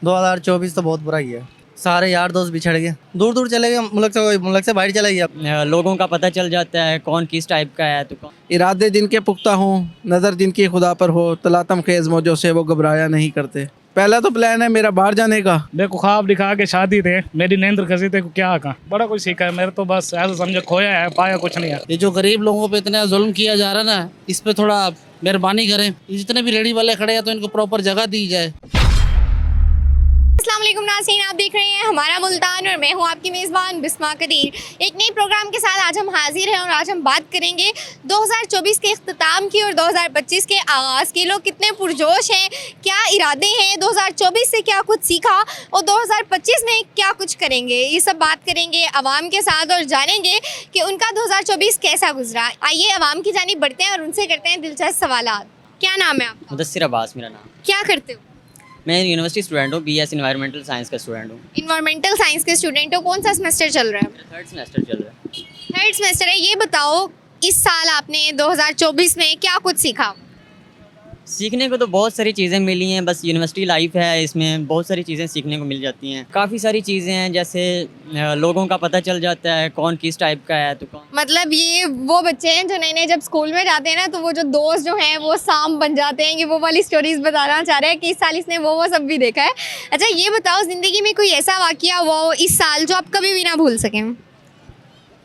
2024 तो बहुत बुरा ही है। सारे यार दोस्त बिछड़ गए, दूर दूर चले गए, मुल्क से बाहर चले गए। लोगों का पता चल जाता है कौन किस टाइप का है तो कौन। इरादे जिनके पुख्ता हों, नज़र जिनकी खुदा पर हो, तलातम खेज मौजों से वो घबराया नहीं करते। पहला तो प्लान है मेरा बाहर जाने का। देखो ख्वाब दिखा के शादी थे, मेरी नींद खसी थे, क्या कहा बड़ा कुछ सीखा है। मेरे तो बस ऐसा समझो खोया है, पाया कुछ नहीं है। ये जो गरीब लोगों पे इतना जुल्म किया जा रहा है ना, इस पे थोड़ा मेहरबानी करें। जितने भी रेडी वाले खड़े हैं तो इनको प्रॉपर जगह दी जाए। अस्सलाम वालेकुम नाज़रीन, आप देख रहे हैं हमारा मुल्तान और मैं हूं आपकी मेज़बान बिस्मा कदीर। एक नई प्रोग्राम के साथ आज हम हाजिर हैं और आज हम बात करेंगे 2024 के इख्तिताम की और 2025 के आगाज़ की। लोग कितने पुरजोश हैं, क्या इरादे हैं, 2024 से क्या कुछ सीखा और 2025 में क्या कुछ करेंगे, ये सब बात करेंगे अवाम के साथ और जानेंगे कि उनका 2024 कैसा गुजरा। आइए अवाम की जानिब बढ़ते हैं और उनसे करते हैं दिलचस्प सवालात। क्या नाम है आपका? मुदस्सिर अब्बास मेरा नाम। क्या करते हो? मैं यूनिवर्सिटी स्टूडेंट हूँ, BS इन्वायरमेंटल साइंस का स्टूडेंट हूँ। इन्वायरमेंटल साइंस के स्टूडेंट हो, कौन सा सेमेस्टर चल रहा है? मेरा थर्ड सेमेस्टर चल रहा है। थर्ड सेमेस्टर है। ये बताओ इस साल आपने 2024 में क्या कुछ सीखा? सीखने को तो बहुत सारी चीज़ें मिली हैं, बस यूनिवर्सिटी लाइफ है, इसमें बहुत सारी चीज़ें सीखने को मिल जाती हैं। काफ़ी सारी चीज़ें हैं, जैसे लोगों का पता चल जाता है कौन किस टाइप का है तो कौन। मतलब ये वो बच्चे हैं जो नए नए जब स्कूल में जाते हैं ना, तो वो जो दोस्त जो हैं वो सांप बन जाते हैं। ये वो वाली स्टोरीज बताना चाह रहे हैं कि इस साल इसने वो सब भी देखा है। अच्छा ये बताओ, ज़िंदगी में कोई ऐसा वाकया हुआ हो इस साल जो आप कभी भी ना भूल सकें?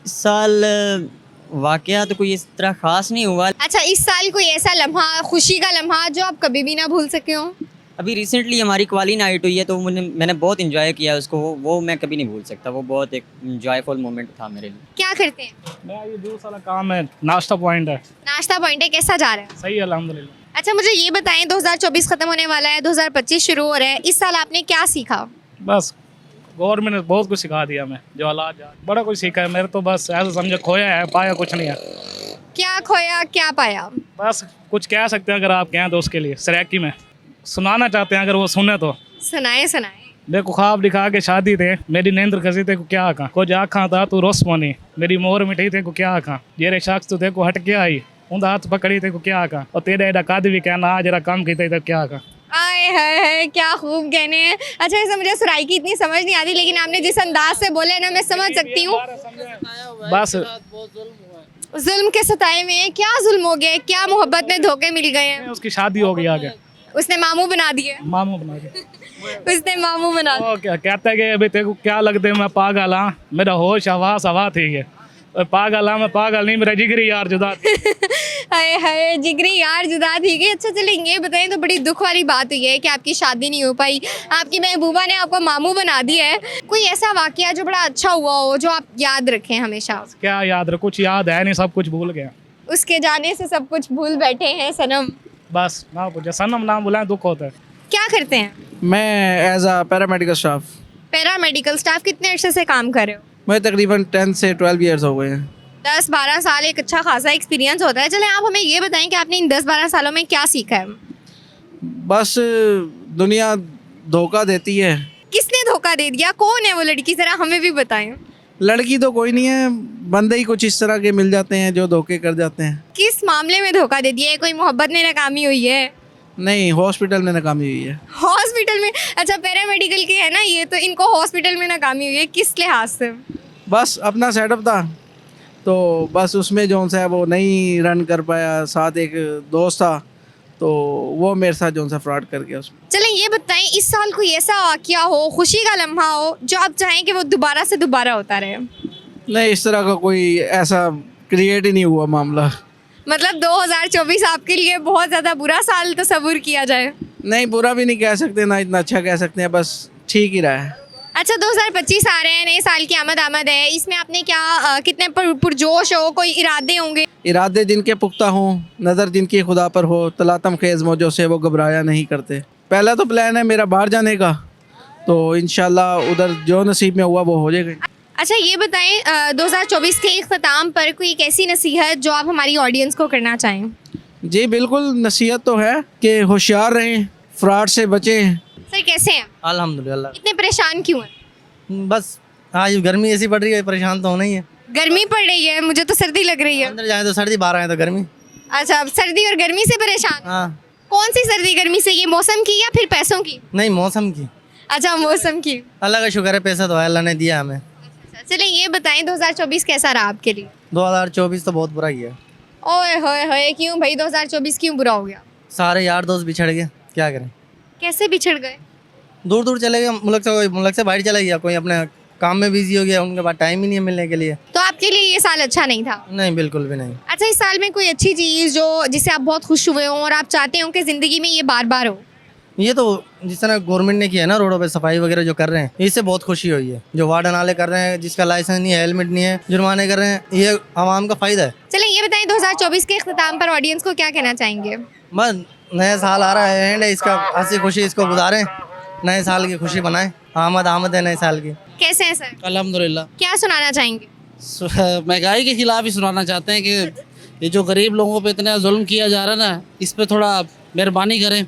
इस साल वाकया तो कोई इस तरह ख़ास नहीं हुआ। अच्छा इस साल कोई ऐसा लम्हा, खुशी का लम्हा जो आप कभी भी ना भूल सके हो? अभी रिसेंटली हमारी क्वाली नाइट हुई है तो मैंने बहुत इंजॉय किया उसको, वो मैं कभी नहीं भूल सकता। वो बहुत एक इंजॉयफुल मोमेंट था मेरे लिए। क्या करते हैं? मेरा ये जूस वाला काम है, नाश्ता पॉइंट है। नाश्ता पॉइंट है, कैसा जा रहा है? सही है अल्हम्दुलिल्लाह। अच्छा मुझे ये बताएं, 2024 ख़त्म होने वाला है, 2025 शुरू हो रहा है, इस साल आपने क्या सीखा? बस गवर्नमेंट ने बहुत कुछ सिखा दिया, मैं जो हालात बड़ा कुछ सीखा है। मेरे तो बस ऐसा समझो खोया है, पाया कुछ नहीं है। क्या खोया क्या पाया? बस कुछ कह सकते हैं अगर आप कहें तो उसके लिए सराकी में सुनाना चाहते हैं, अगर वो सुने तो। सुनाए सुनाए। देखो ख्वाब दिखा के शादी थे, मेरी नींद खसी थे, क्या आखा कुछ आखा था तू रोस मोनी, मेरी मोर मिठी थे को क्या आखा, जेरे शख्स तो थे को हट के आई, उनका हाथ पकड़ी थे को क्या आखा, और तेरे एडा काद भी कहना जरा काम की थे क्या आखा। आए है क्या खूब कहने हैं। अच्छा वैसे मुझे सुराई की इतनी समझ नहीं आती, लेकिन आपने जिस अंदाज से बोले ना मैं समझ सकती हूँ। बस जुल्म के सताए में है, क्या जुल्म हो गया, क्या मोहब्बत में धोखे मिल गए हैं? उसकी शादी हो गई आगे, उसने मामू बना दिए। मामू बना के उसने मामू बना दिए। वो क्या कहता है कि अभी तेरे को क्या लगते मैं पागल हाँ, मेरा होश हवास हवा थी है, पागल हाँ मैं पागल नहीं, मेरा जिगरी यार जुदा। हाय हाय जिगरी यार जुदा थी गई। अच्छा चलें ये बताएं, तो बड़ी दुख वाली बात हुई है कि आपकी शादी नहीं हो पाई, आपकी महबूबा ने आपको मामू बना दिया है। कोई ऐसा वाकया जो बड़ा अच्छा हुआ हो जो आप याद रखें हमेशा? क्या याद रख, कुछ याद है नहीं, सब कुछ भूल गया। उसके जाने से सब कुछ भूल बैठे हैं सनम। बस ना पूछे, सनम नाम बुलाएं दुख होता है। क्या करते हैं? मैं as a paramedical staff. Paramedical staff कितने अर्से से काम कर रहे हो? मैं तकरीबन 10 से 12 ईयर्स हो गए हैं। 10-12 साल एक अच्छा खासा एक्सपीरियंस होता है। चलें आप हमें ये बताएं कि आपने इन 10-12 सालों में क्या सीखा है? बस दुनिया धोखा देती है। किसने धोखा दे दिया, कौन है वो लड़की, जरा हमें भी बताएं। लड़की तो कोई नहीं है, बंदे ही कुछ इस तरह के मिल जाते हैं जो धोखे कर जाते हैं। किस मामले में धोखा दे दिया है? कोई मोहब्बत में नाकामी हुई है? नहीं, हॉस्पिटल में नाकामी हुई है। हॉस्पिटल में? अच्छा पैरामेडिकल के है ना ये, तो इनको हॉस्पिटल में नाकामी हुई है, किस लिहाज से? बस अपना सेटअप था तो बस उसमें जो सा है वो नहीं रन कर पाया। साथ एक दोस्त था तो वो मेरे साथ जो सा फ्रॉड कर गया उसमें। चलें ये बताएं, इस साल कोई ऐसा वाकया हो, खुशी का लम्हा हो जो आप चाहें कि वो दोबारा से दोबारा होता रहे? नहीं, इस तरह का कोई ऐसा क्रिएट ही नहीं हुआ मामला। मतलब 2024 आपके लिए बहुत ज़्यादा बुरा साल तस्वुर किया जाए? नहीं, बुरा भी नहीं कह सकते, ना इतना अच्छा कह सकते हैं, बस ठीक ही रहा है। अच्छा 2025 आ रहे हैं, नए साल की आमद है, इसमें आपने क्या कितने पुरजोश हो, कोई इरादे होंगे? इरादे जिनके पुख्ता हों, नज़र जिनकी खुदा पर हो, तलातम खेज मौजों से वो घबराया नहीं करते। पहला तो प्लान है मेरा बाहर जाने का, तो इंशाल्लाह उधर जो नसीब में हुआ वो हो जाएगा। अच्छा ये बताएं, 2024 के इख्तिताम पर कोई एक ऐसी नसीहत जो आप हमारी ऑडियंस को करना चाहें? जी बिल्कुल, नसीहत तो है कि होशियार रहें, फ्रॉड से बचें। सर कैसे हैं? अल्हम्दुलिल्लाह। इतने परेशान क्यों हैं? बस आज गर्मी ऐसी पड़ रही है, परेशान तो होना ही है। गर्मी पड़ रही है, मुझे तो सर्दी लग रही है। अंदर जाए तो सर्दी, बाहर आए तो गर्मी। अच्छा अब सर्दी और गर्मी से परेशान? हाँ। कौन सी सर्दी गर्मी से, ये मौसम की या फिर पैसों की? नहीं, मौसम की। अच्छा, मौसम की। अल्लाह का शुक्र है, पैसा तो है, अल्लाह ने दिया हमें। चलिए ये बताएं 2024 कैसा रहा आपके लिए? 2024 तो बहुत बुरा ही है। ओए होए होए, क्यों भाई 2024 क्यों बुरा हो गया? सारे यार दोस्त बिछड़ गए, क्या करें। कैसे बिछड़ गए? दूर दूर चले गए, मुल्क से बाहर चला गया, कोई अपने काम में बिजी हो गया, उनके पास टाइम ही नहीं है मिलने के लिए। तो आपके लिए ये साल अच्छा नहीं था? नहीं, बिल्कुल भी नहीं। अच्छा, इस साल में कोई अच्छी चीज़ जो जिससे आप बहुत खुश हुए हो और आप चाहते हो कि ज़िंदगी में ये बार बार हो? ये तो जिस तरह गवर्नमेंट ने किया है ना, रोडों पे सफाई वगैरह जो कर रहे हैं, इससे बहुत खुशी हुई है। जो वार्ड नाले कर रहे हैं, जिसका लाइसेंस नहीं है, हेलमेट नहीं है, जुर्माने कर रहे हैं, ये आवाम का फ़ायदा है। चलिए ये बताएं 2024 के इख्तिताम पर ऑडियंस को क्या कहना चाहेंगे? बस नया साल आ रहा है, एंड है इसका, हंसी खुशी इसको गुजारें, नए साल की खुशी बनाएं। आमद है नए साल की। कैसे हैं सर? अल्हम्दुलिल्लाह। क्या सुनाना चाहेंगे? महंगाई के खिलाफ ही सुनाना चाहते हैं कि ये जो गरीब लोगों पे इतना जुल्म किया जा रहा है ना, इस पे थोड़ा मेहरबानी करें।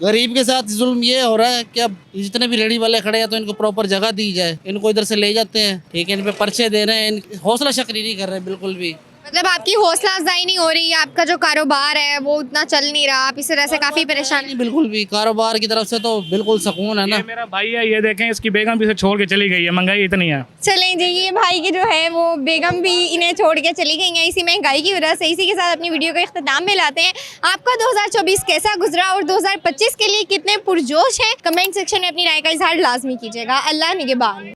गरीब के साथ जुल्म ये हो रहा है कि अब जितने भी रेडी वाले खड़े हैं तो इनको प्रॉपर जगह दी जाए। इनको इधर से ले जाते हैं, ठीक है, इन पे पर्चे दे रहे हैं, हौसला शक्री नहीं कर रहे बिल्कुल भी। मतलब आपकी हौसला अफजाई नहीं हो रही, आपका जो कारोबार है वो उतना चल नहीं रहा, आप इस तरह से काफ़ी परेशान हैं? बिल्कुल भी कारोबार की तरफ से तो बिल्कुल सुकून है ना। ये मेरा भाई है, ये देखें इसकी बेगम भी इसे छोड़ के चली गई है, महंगाई इतनी है। चलें जी, ये भाई की जो है वो बेगम भी इन्हें छोड़ के चली गई हैं इसी महंगाई की वजह से। इसी के साथ अपनी वीडियो का इख्तिताम में लाते हैं। आपका 2024 कैसा गुजरा और 2025 के लिए कितने पुरजोश हैं? कमेंट सेक्शन में अपनी राय का इजहार लाजमी कीजिएगा। अल्लाह निगहबान।